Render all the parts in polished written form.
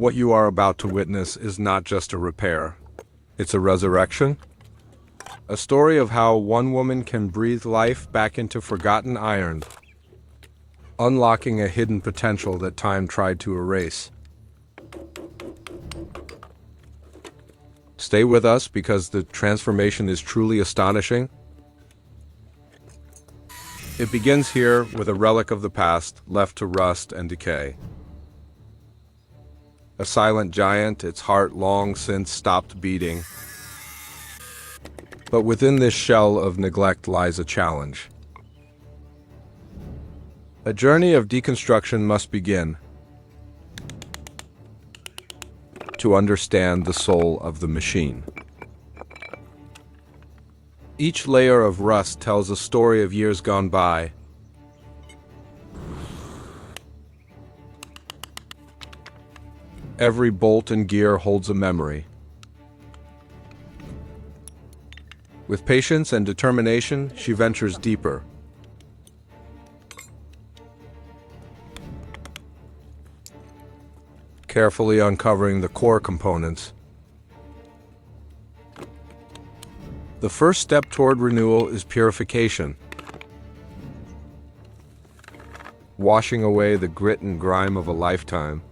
What you are about to witness is not just a repair. It's a resurrection. A story of how one woman can breathe life back into forgotten iron, unlocking a hidden potential that time tried to erase. Stay with us because the transformation is truly astonishing. It begins here with a relic of the past left to rust and decay. A silent giant, its heart long since stopped beating. But within this shell of neglect lies a challenge. A journey of deconstruction must begin to understand the soul of the machine. Each layer of rust tells a story of years gone by. Every bolt and gear holds a memory. With patience and determination, she ventures deeper. Carefully uncovering the core components. The first step toward renewal is purification. Washing away the grit and grime of a lifetime.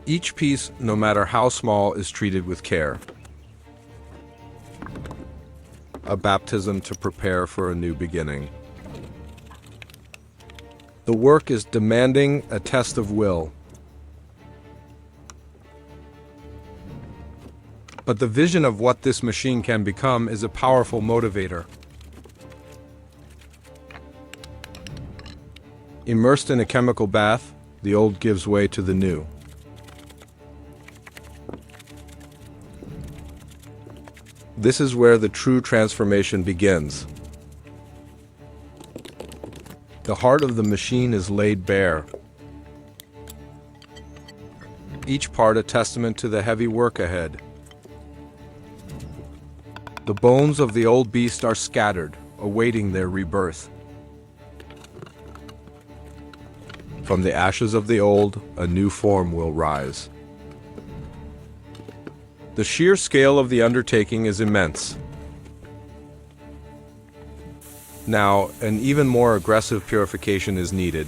Each piece, no matter how small, is treated with care. A baptism to prepare for a new beginning. The work is demanding, a test of will. But the vision of what this machine can become is a powerful motivator. Immersed in a chemical bath, the old gives way to the new. This is where the true transformation begins. The heart of the machine is laid bare. Each part a testament to the heavy work ahead. The bones of the old beast are scattered, awaiting their rebirth. From the ashes of the old, a new form will rise. The sheer scale of the undertaking is immense. Now, an even more aggressive purification is needed.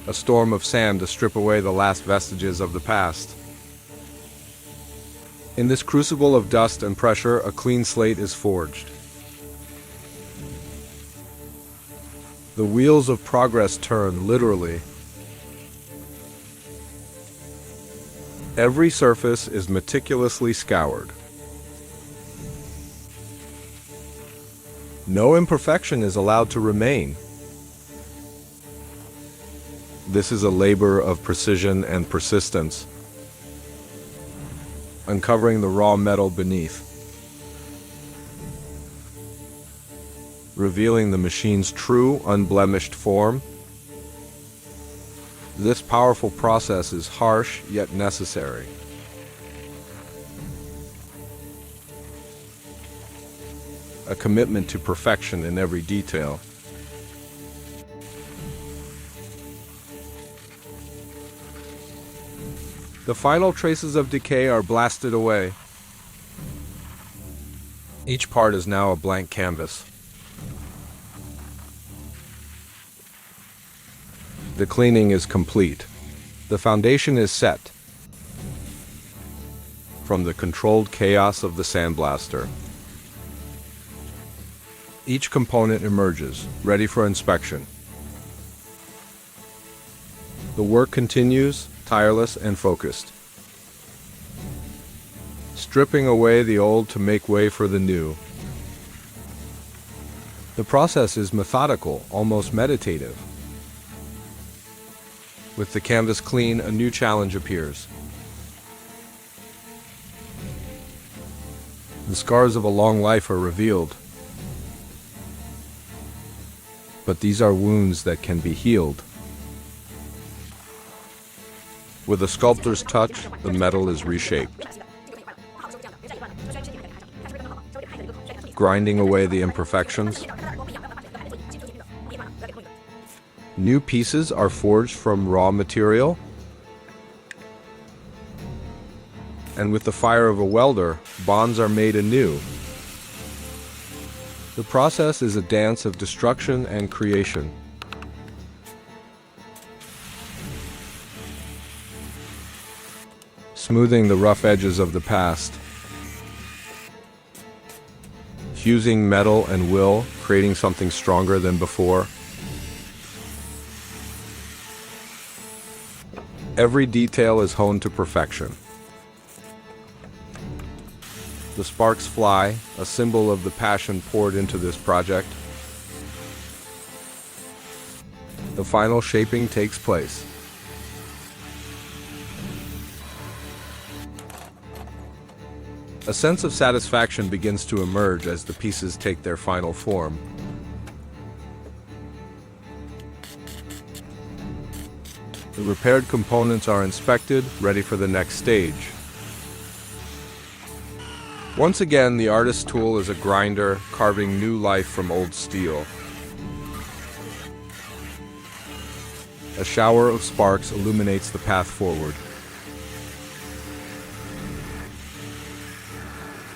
A storm of sand to strip away the last vestiges of the past. In this crucible of dust and pressure, a clean slate is forged. The wheels of progress turn, literally. Every surface is meticulously scoured. No imperfection is allowed to remain. This is a labor of precision and persistence, uncovering the raw metal beneath, revealing the machine's true, unblemished form. This powerful process is harsh yet necessary. A commitment to perfection in every detail. The final traces of decay are blasted away. Each part is now a blank canvas. The cleaning is complete. The foundation is set. From the controlled chaos of the sandblaster, each component emerges, ready for inspection. The work continues, tireless and focused. Stripping away the old to make way for the new. The process is methodical, almost meditative. With the canvas clean, a new challenge appears. The scars of a long life are revealed. But these are wounds that can be healed. With a sculptor's touch, the metal is reshaped. Grinding away the imperfections. New pieces are forged from raw material, and with the fire of a welder, bonds are made anew. The process is a dance of destruction and creation. Smoothing the rough edges of the past. Fusing metal and will, creating something stronger than before. Every detail is honed to perfection. The sparks fly, a symbol of the passion poured into this project. The final shaping takes place. A sense of satisfaction begins to emerge as the pieces take their final form. The repaired components are inspected, ready for the next stage. Once again, the artist's tool is a grinder, carving new life from old steel. A shower of sparks illuminates the path forward.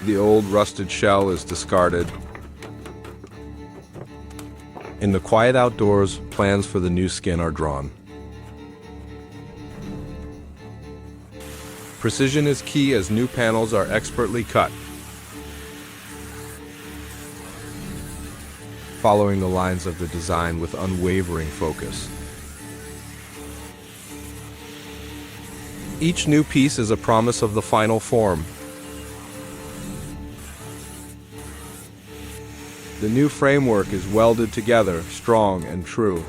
The old rusted shell is discarded. In the quiet outdoors, plans for the new skin are drawn. Precision is key as new panels are expertly cut. Following the lines of the design with unwavering focus. Each new piece is a promise of the final form. The new framework is welded together, strong and true.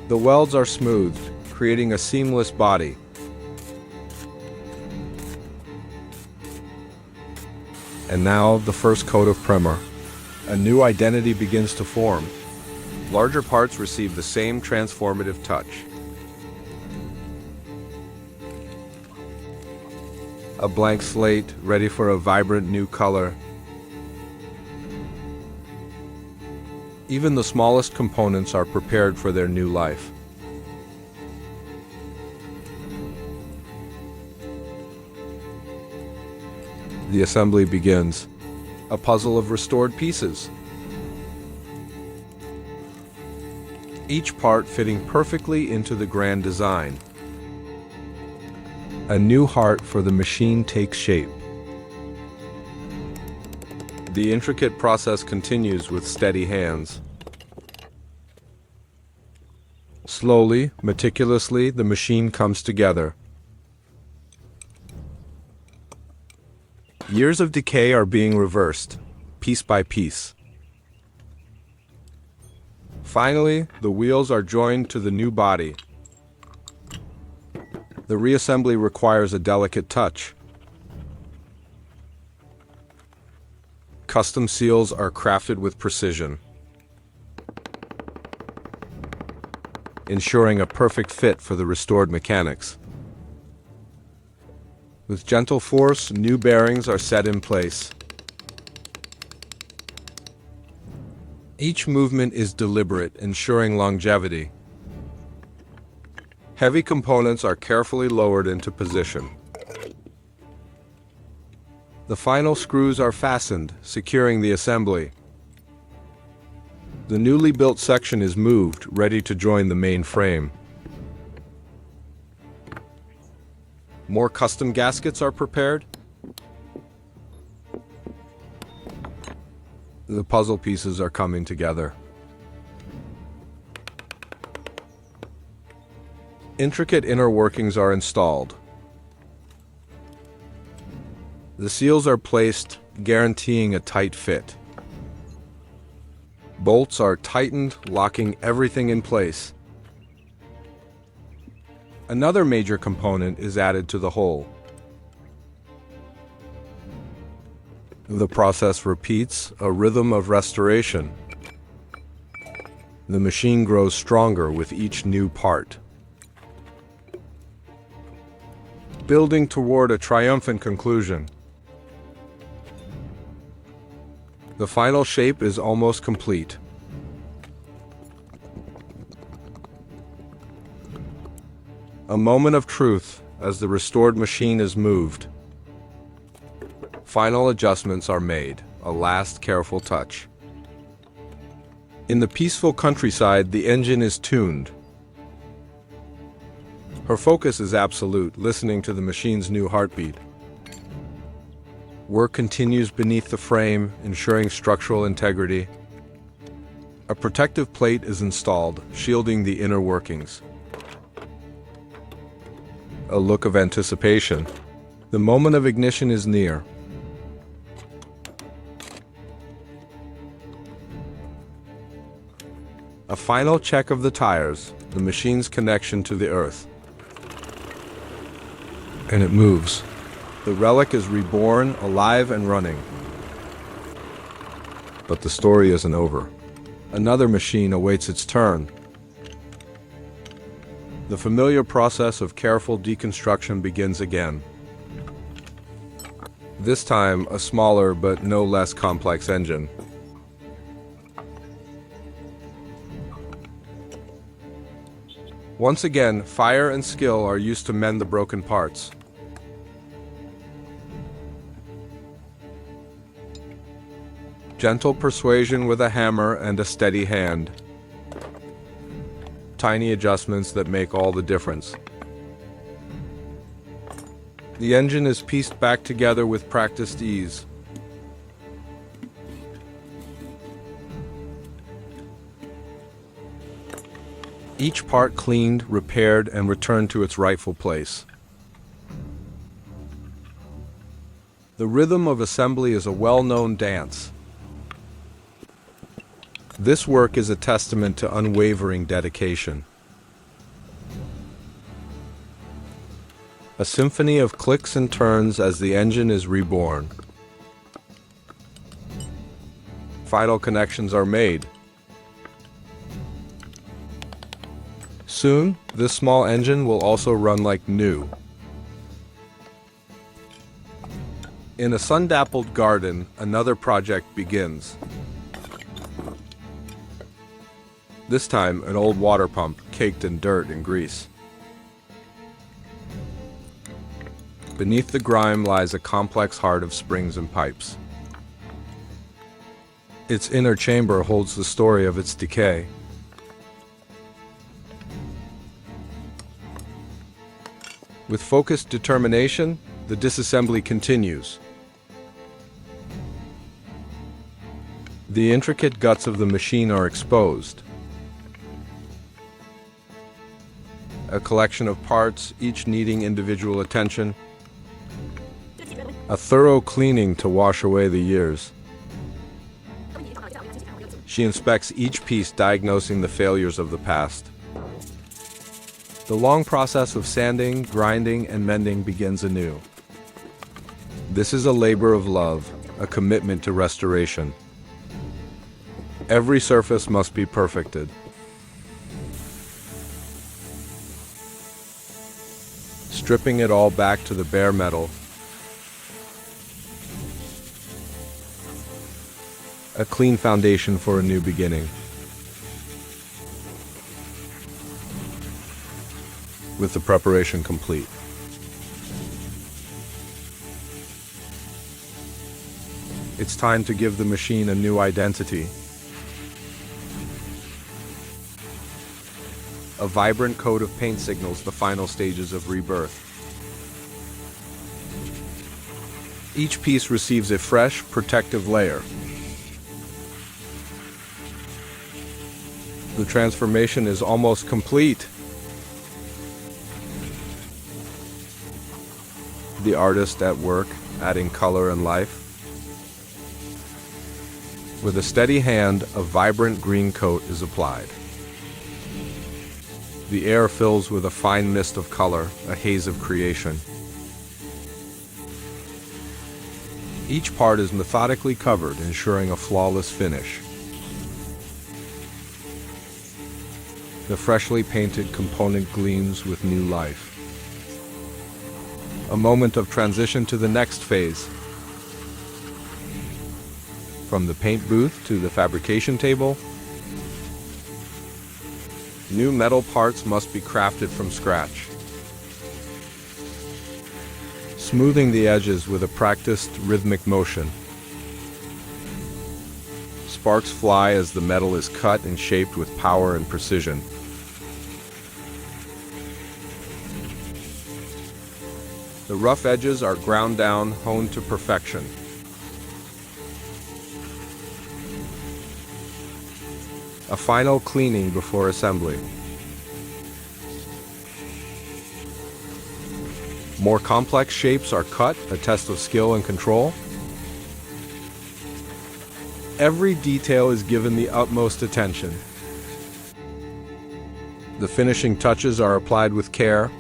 The welds are smoothed, creating a seamless body. And now, the first coat of primer. A new identity begins to form. Larger parts receive the same transformative touch. A blank slate, ready for a vibrant new color. Even the smallest components are prepared for their new life. The assembly begins. A puzzle of restored pieces. Each part fitting perfectly into the grand design. A new heart for the machine takes shape. The intricate process continues with steady hands. Slowly, meticulously, the machine comes together. Years of decay are being reversed, piece by piece. Finally, the wheels are joined to the new body. The reassembly requires a delicate touch. Custom seals are crafted with precision, ensuring a perfect fit for the restored mechanics. With gentle force, new bearings are set in place. Each movement is deliberate, ensuring longevity. Heavy components are carefully lowered into position. The final screws are fastened, securing the assembly. The newly built section is moved, ready to join the main frame. More custom gaskets are prepared. The puzzle pieces are coming together. Intricate inner workings are installed. The seals are placed, guaranteeing a tight fit. Bolts are tightened, locking everything in place. Another major component is added to the whole. The process repeats, a rhythm of restoration. The machine grows stronger with each new part. Building toward a triumphant conclusion. The final shape is almost complete. A moment of truth as the restored machine is moved. Final adjustments are made, a last careful touch. In the peaceful countryside, the engine is tuned. Her focus is absolute, listening to the machine's new heartbeat. Work continues beneath the frame, ensuring structural integrity. A protective plate is installed, shielding the inner workings. A look of anticipation. The moment of ignition is near. A final check of the tires, the machine's connection to the earth. And it moves. The relic is reborn, alive and running. But the story isn't over. Another machine awaits its turn. The familiar process of careful deconstruction begins again. This time, a smaller but no less complex engine. Once again, fire and skill are used to mend the broken parts. Gentle persuasion with a hammer and a steady hand. Tiny adjustments that make all the difference. The engine is pieced back together with practiced ease. Each part cleaned, repaired, and returned to its rightful place. The rhythm of assembly is a well-known dance. This work is a testament to unwavering dedication. A symphony of clicks and turns as the engine is reborn. Final connections are made. Soon, this small engine will also run like new. In a sun-dappled garden, another project begins. This time, an old water pump caked in dirt and grease. Beneath the grime lies a complex heart of springs and pipes. Its inner chamber holds the story of its decay. With focused determination, the disassembly continues. The intricate guts of the machine are exposed. A collection of parts, each needing individual attention. A thorough cleaning to wash away the years. She inspects each piece, diagnosing the failures of the past. The long process of sanding, grinding, and mending begins anew. This is a labor of love, a commitment to restoration. Every surface must be perfected. Stripping it all back to the bare metal. A clean foundation for a new beginning. With the preparation complete. It's time to give the machine a new identity. A vibrant coat of paint signals the final stages of rebirth. Each piece receives a fresh, protective layer. The transformation is almost complete. The artist at work, adding color and life. With a steady hand, a vibrant green coat is applied. The air fills with a fine mist of color, a haze of creation. Each part is methodically covered, ensuring a flawless finish. The freshly painted component gleams with new life. A moment of transition to the next phase. From the paint booth to the fabrication table, new metal parts must be crafted from scratch. Smoothing the edges with a practiced rhythmic motion. Sparks fly as the metal is cut and shaped with power and precision. The rough edges are ground down, honed to perfection. A final cleaning before assembly. More complex shapes are cut, a test of skill and control. Every detail is given the utmost attention. The finishing touches are applied with care.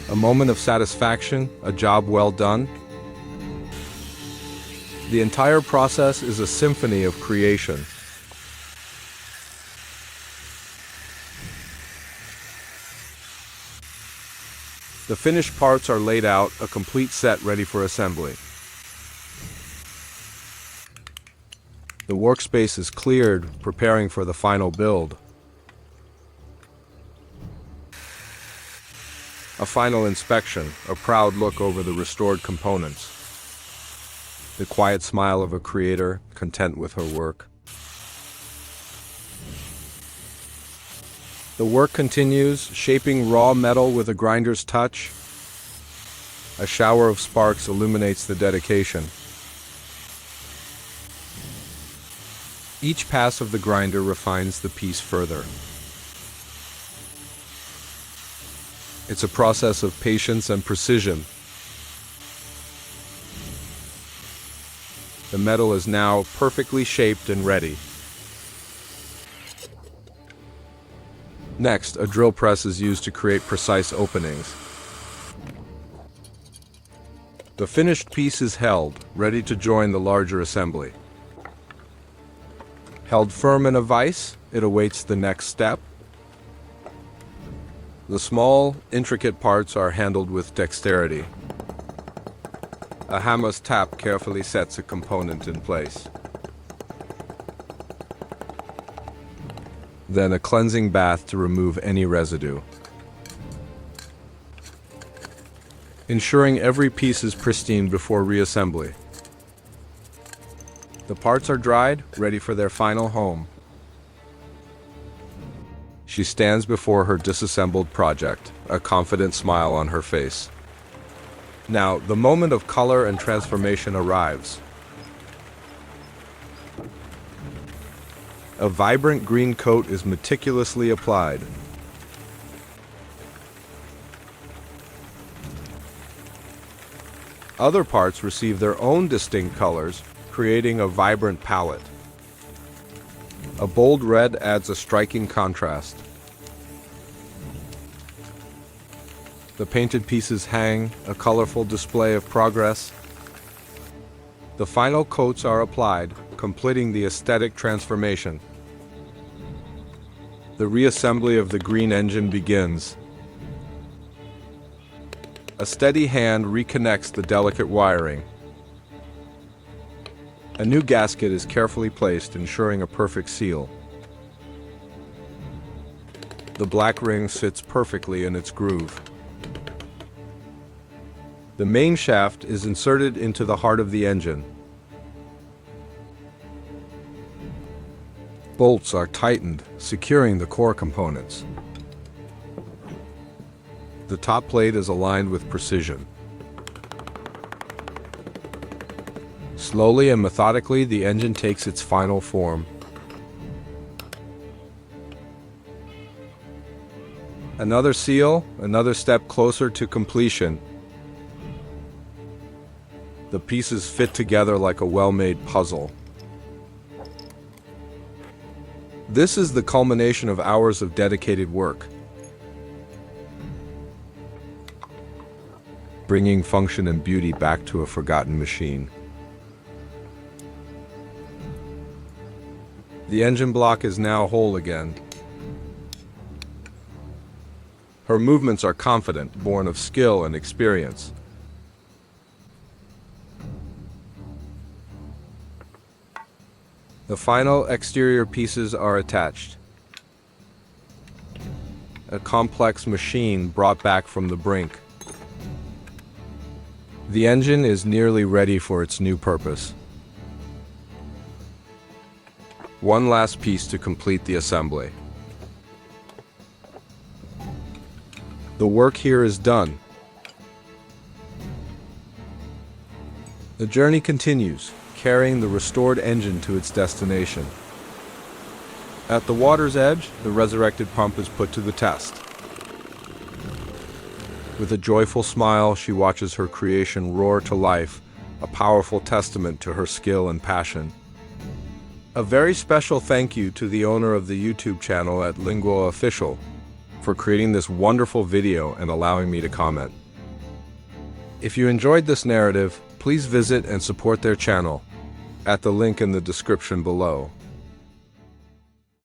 A moment of satisfaction, a job well done. The entire process is a symphony of creation. The finished parts are laid out, a complete set ready for assembly. The workspace is cleared, preparing for the final build. A final inspection, a proud look over the restored components. The quiet smile of a creator, content with her work. The work continues, shaping raw metal with a grinder's touch. A shower of sparks illuminates the dedication. Each pass of the grinder refines the piece further. It's a process of patience and precision. The metal is now perfectly shaped and ready. Next, a drill press is used to create precise openings. The finished piece is held, ready to join the larger assembly. Held firm in a vise, it awaits the next step. The small, intricate parts are handled with dexterity. A hammer's tap carefully sets a component in place. Then a cleansing bath to remove any residue. Ensuring every piece is pristine before reassembly. The parts are dried, ready for their final home. She stands before her disassembled project, a confident smile on her face. Now, the moment of color and transformation arrives. A vibrant green coat is meticulously applied. Other parts receive their own distinct colors, creating a vibrant palette. A bold red adds a striking contrast. The painted pieces hang, a colorful display of progress. The final coats are applied, completing the aesthetic transformation. The reassembly of the green engine begins. A steady hand reconnects the delicate wiring. A new gasket is carefully placed, ensuring a perfect seal. The black ring sits perfectly in its groove. The main shaft is inserted into the heart of the engine. Bolts are tightened, securing the core components. The top plate is aligned with precision. Slowly and methodically, the engine takes its final form. Another seal, another step closer to completion. The pieces fit together like a well-made puzzle. This is the culmination of hours of dedicated work, bringing function and beauty back to a forgotten machine. The engine block is now whole again. Her movements are confident, born of skill and experience. The final exterior pieces are attached. A complex machine brought back from the brink. The engine is nearly ready for its new purpose. One last piece to complete the assembly. The work here is done. The journey continues, carrying the restored engine to its destination. At the water's edge, the resurrected pump is put to the test. With a joyful smile, she watches her creation roar to life, a powerful testament to her skill and passion. A very special thank you to the owner of the YouTube channel at Lingua Official for creating this wonderful video and allowing me to comment. If you enjoyed this narrative, please visit and support their channel at the link in the description below.